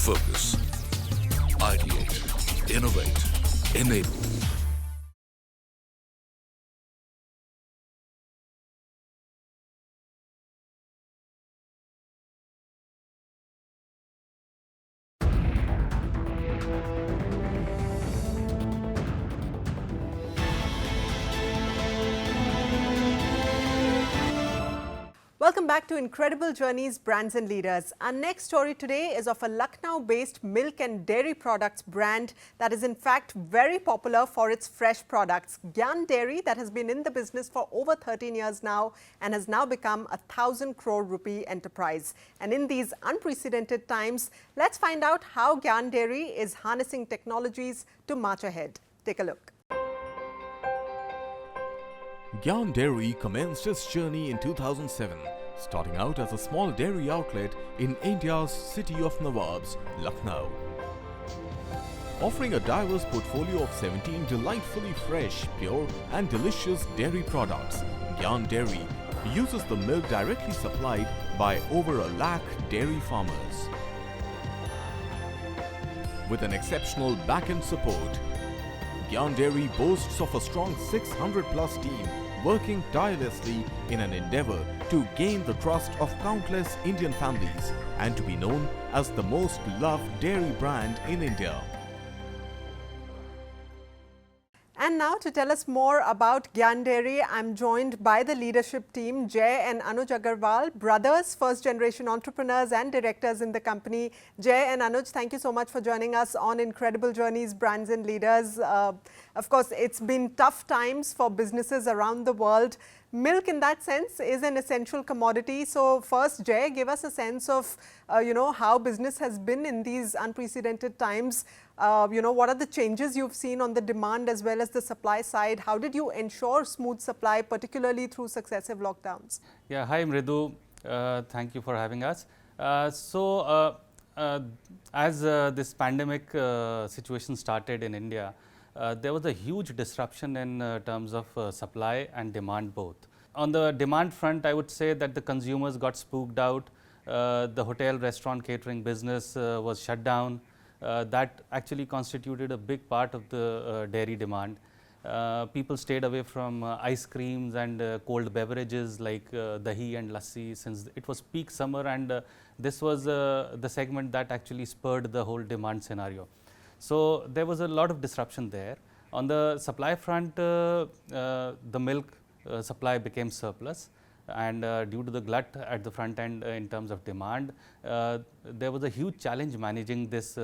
Focus. Ideate. Innovate. Enable. Welcome back to Incredible Journeys, Brands and Leaders. Our next story today is of a Lucknow-based milk and dairy products brand that is in fact very popular for its fresh products. Gyan Dairy, that has been in the business for over 13 years now and has now become a 1,000 crore rupee enterprise. And in these unprecedented times, let's find out how Gyan Dairy is harnessing technologies to march ahead. Take a look. Gyan Dairy commenced its journey in 2007, starting out as a small dairy outlet in India's city of Nawabs, Lucknow. Offering a diverse portfolio of 17 delightfully fresh, pure and delicious dairy products, Gyan Dairy uses the milk directly supplied by over 1 lakh dairy farmers. With an exceptional back-end support, Gyan Dairy boasts of a strong 600+ team working tirelessly in an endeavor to gain the trust of countless Indian families and to be known as the most loved dairy brand in India. And now to tell us more about Gyan Dairy, I'm joined by the leadership team, Jay and Anuj Agarwal, brothers, first-generation entrepreneurs and directors in the company. Jay and Anuj, thank you so much for joining us on Incredible Journeys, Brands and Leaders. Of course, it's been tough times for businesses around the world. Milk, in that sense, is an essential commodity. So first, Jay, give us a sense of, how business has been in these unprecedented times. What are the changes you've seen on the demand as well as the supply side? How did you ensure smooth supply, particularly through successive lockdowns? Yeah, hi Mridu. Thank you for having us. As this pandemic situation started in India, there was a huge disruption in terms of supply and demand both. On the demand front, I would say that the consumers got spooked out. The hotel, restaurant, catering business was shut down. That actually constituted a big part of the dairy demand. People stayed away from ice creams and cold beverages like dahi and lassi, since it was peak summer, and this was the segment that actually spurred the whole demand scenario. So there was a lot of disruption there. On the supply front, the milk supply became surplus, and due to the glut at the front end in terms of demand, there was a huge challenge managing this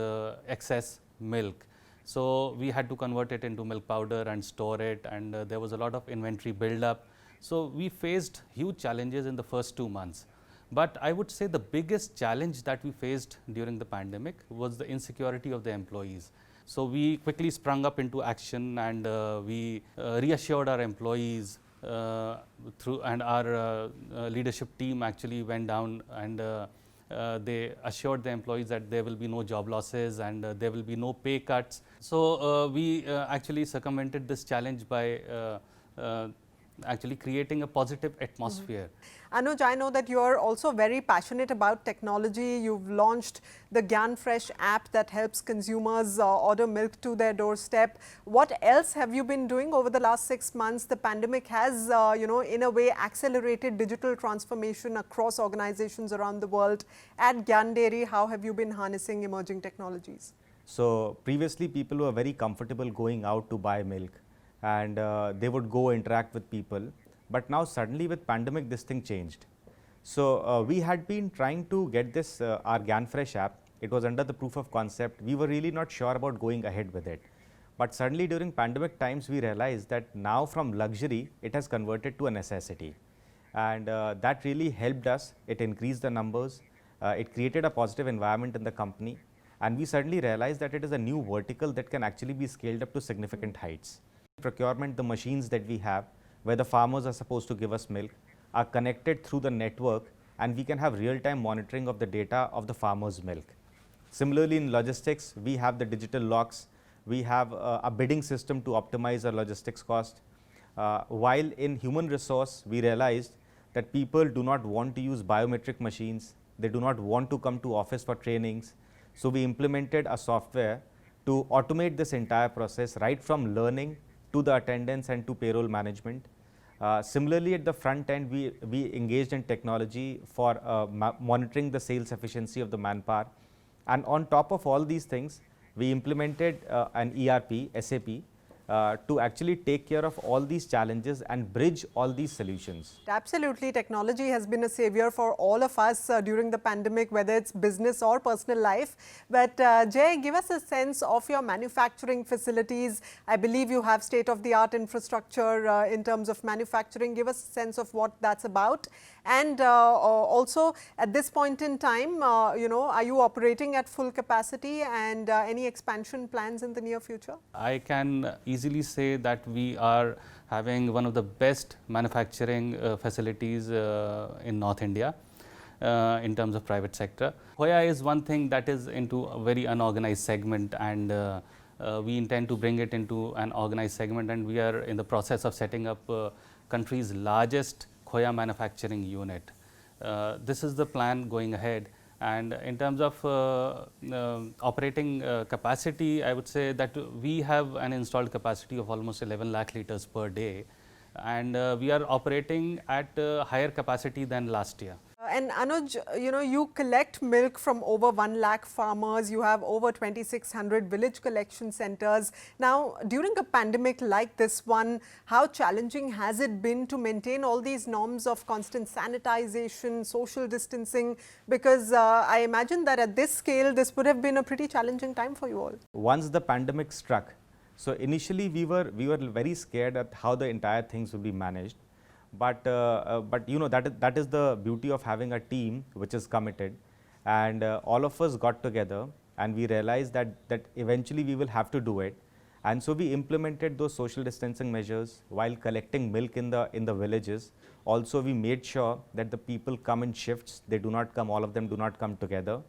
excess milk. So we had to convert it into milk powder and store it, and there was a lot of inventory build-up. So we faced huge challenges in the first 2 months. But I would say the biggest challenge that we faced during the pandemic was the insecurity of the employees. So we quickly sprung up into action, and we reassured our employees and our leadership team actually went down, and they assured the employees that there will be no job losses and there will be no pay cuts. So we actually circumvented this challenge by actually creating a positive atmosphere. Anuj, I know that you're also very passionate about technology. You've launched the Gyan Fresh app that helps consumers order milk to their doorstep. What else have you been doing over the last 6 months? The pandemic has, in a way, accelerated digital transformation across organizations around the world. At Gyan Dairy, how have you been harnessing emerging technologies? So previously, people were very comfortable going out to buy milk, and they would go interact with people. But now suddenly with pandemic, this thing changed. So we had been trying to get this, our Gyan Fresh app. It was under the proof of concept. We were really not sure about going ahead with it. But suddenly during pandemic times, we realized that now from luxury, it has converted to a necessity. And that really helped us. It increased the numbers. It created a positive environment in the company. And we suddenly realized that it is a new vertical that can actually be scaled up to significant heights. Procurement, the machines that we have, where the farmers are supposed to give us milk, are connected through the network, and we can have real-time monitoring of the data of the farmer's milk. Similarly, in logistics, we have the digital locks. We have a bidding system to optimize our logistics cost. While in human resource, we realized that people do not want to use biometric machines. They do not want to come to office for trainings. So we implemented a software to automate this entire process, right from learning to the attendance and to payroll management. Similarly, at the front end, we engaged in technology for monitoring the sales efficiency of the manpower. And on top of all these things, we implemented an ERP, SAP, to actually take care of all these challenges and bridge all these solutions. Absolutely, technology has been a savior for all of us during the pandemic, whether it's business or personal life. But Jay, give us a sense of your manufacturing facilities. I believe you have state-of-the-art infrastructure in terms of manufacturing. Give us a sense of what that's about. And also, at this point in time, are you operating at full capacity, and any expansion plans in the near future? I can easily say that we are having one of the best manufacturing facilities in North India in terms of private sector. Khoya is one thing that is into a very unorganized segment, and we intend to bring it into an organized segment, and we are in the process of setting up country's largest Khoya manufacturing unit. This is the plan going ahead. And in terms of operating capacity, I would say that we have an installed capacity of almost 11 lakh liters per day, and we are operating at higher capacity than last year. And Anuj, you collect milk from over 1 lakh farmers. You have over 2,600 village collection centers. Now, during a pandemic like this one, how challenging has it been to maintain all these norms of constant sanitization, social distancing? Because I imagine that at this scale, this would have been a pretty challenging time for you all. Once the pandemic struck, so initially we were very scared at how the entire things would be managed. But that is the beauty of having a team which is committed, and all of us got together and we realized that eventually we will have to do it. And so we implemented those social distancing measures while collecting milk in the villages. Also, we made sure that the people come in shifts. They do not come, all of them do not come together.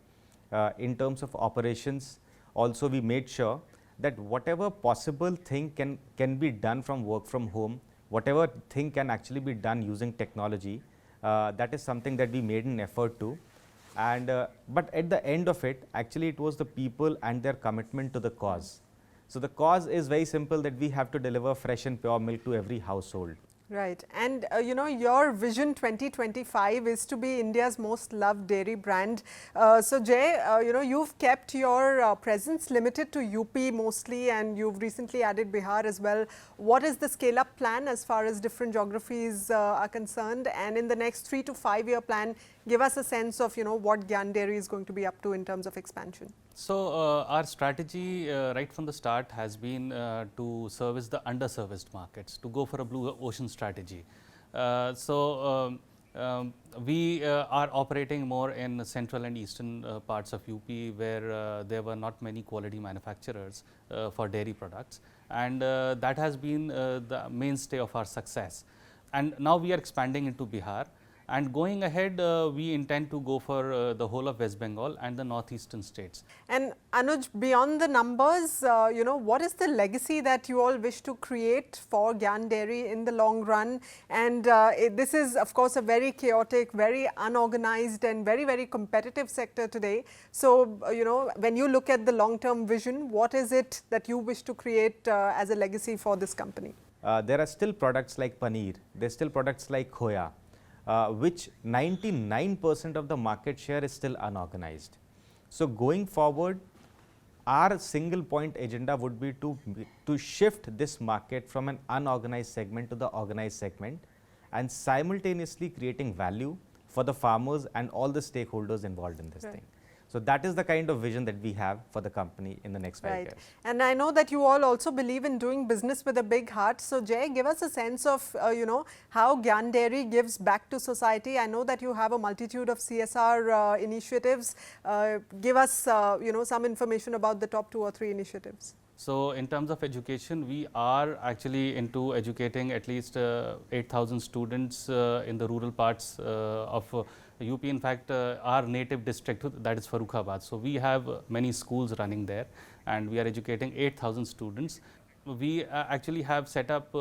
In terms of operations, also we made sure that whatever possible thing can be done from work from home, whatever thing can actually be done using technology, that is something that we made an effort to. And but at the end of it, actually it was the people and their commitment to the cause. So the cause is very simple, that we have to deliver fresh and pure milk to every household. Right. And your vision 2025 is to be India's most loved dairy brand. So Jay, you've kept your presence limited to UP mostly, and you've recently added Bihar as well. What is the scale up plan as far as different geographies are concerned? And in the next 3 to 5 year plan, give us a sense of what Gyan Dairy is going to be up to in terms of expansion. So our strategy right from the start has been to service the underserviced markets, to go for a blue ocean strategy. We are operating more in central and eastern parts of UP, where there were not many quality manufacturers for dairy products, and that has been the mainstay of our success. And now we are expanding into Bihar. And going ahead, we intend to go for the whole of West Bengal and the northeastern states. And Anuj, beyond the numbers, what is the legacy that you all wish to create for Gyan Dairy in the long run? And this is, of course, a very chaotic, very unorganized and very, very competitive sector today. So, when you look at the long-term vision, what is it that you wish to create as a legacy for this company? There are still products like paneer, there are still products like khoya, which 99% of the market share is still unorganized. So going forward, our single point agenda would be to shift this market from an unorganized segment to the organized segment, and simultaneously creating value for the farmers and all the stakeholders involved in this thing. So that is the kind of vision that we have for the company in the next 5 years. And I know that you all also believe in doing business with a big heart. So Jay, give us a sense of, how Gyan Dairy gives back to society. I know that you have a multitude of CSR initiatives. Give us, some information about the top 2 or 3 initiatives. So in terms of education, we are actually into educating at least 8,000 students in the rural parts of UP. In fact, our native district, that is Farrukhabad. So we have many schools running there, and we are educating 8,000 students. We actually have set up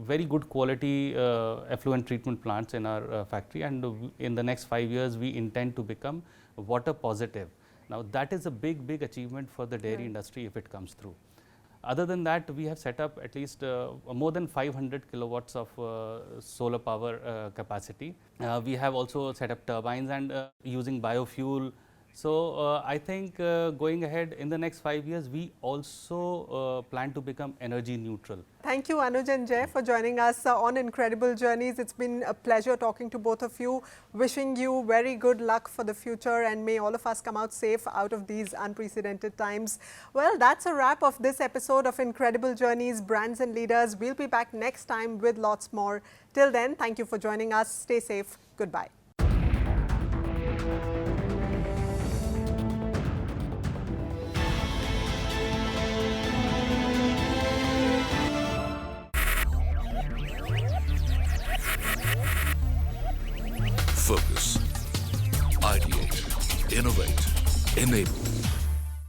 very good quality effluent treatment plants in our factory, and in the next 5 years we intend to become water positive. Now that is a big achievement for the dairy industry if it comes through. Other than that, we have set up at least more than 500 kilowatts of solar power capacity. We have also set up turbines and using biofuel. So I think going ahead in the next 5 years, we also plan to become energy neutral. Thank you, Anuj and Jay, for joining us on Incredible Journeys. It's been a pleasure talking to both of you. Wishing you very good luck for the future, and may all of us come out safe out of these unprecedented times. Well, that's a wrap of this episode of Incredible Journeys, Brands and Leaders. We'll be back next time with lots more. Till then, thank you for joining us. Stay safe. Goodbye. Focus, ideate, innovate, enable.